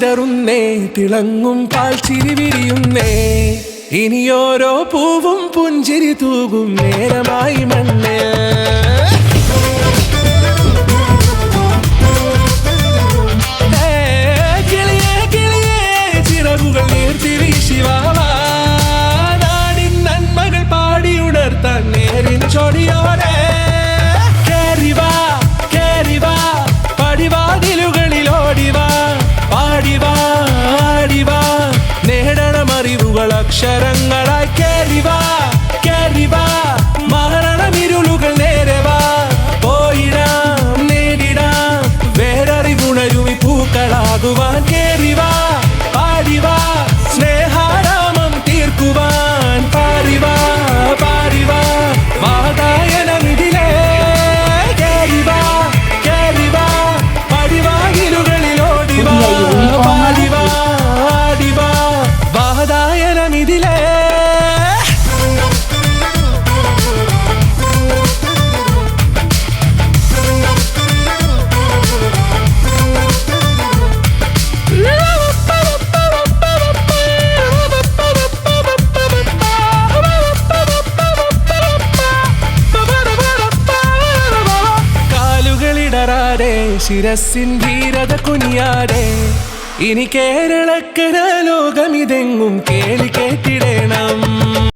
വിതറുന്നേ, തിളങ്ങും പാൽച്ചിരി വിരിയുന്നേ. ഇനിയോരോ പൂവും പുഞ്ചിരി തൂകും നേരമായി മണ്ണ്. കിളിയേ കിളിയേ ചിറകുകൾ നീർത്തി വീശിവാവാ, നാടിൻ നന്മകൾ പാടിയുണർത്താൻ നേരിൻ ചൊടിയോടെ. കേറിവാ കേറിവാ പടിവാതിലുകളിൽ ഓടിവാ, പാടിവാ ആടിവാ നേടണമറിവുകൾ അക്ഷരങ്ങളായി. കേറിവാ കേറിവാ മരണമിരുളുകൾ നേരവാ, പോയിടാം നേടിടാം വേററിവുണരുമി പൂക്കളാകുവാൻ. കേറിവാ പാടിവാ സ്നേഹാരാമം തീർക്കുവാൻ, പാറിവാ പാറിവാ വാതായനമിതിലേ. കേറിവാ കേറിവാ പടിവാതിലുകളിൽ ഓടിവാ, പാടിവാ ആടിവാ വാതായനമിതിലേ. കാലുകളിടറാതെ ശിരസിൻ ധീരത കുനിയാതെ, ഇനി കേരളക്കര ലോകമിതെങ്ങും കേളി കേട്ടിടണം.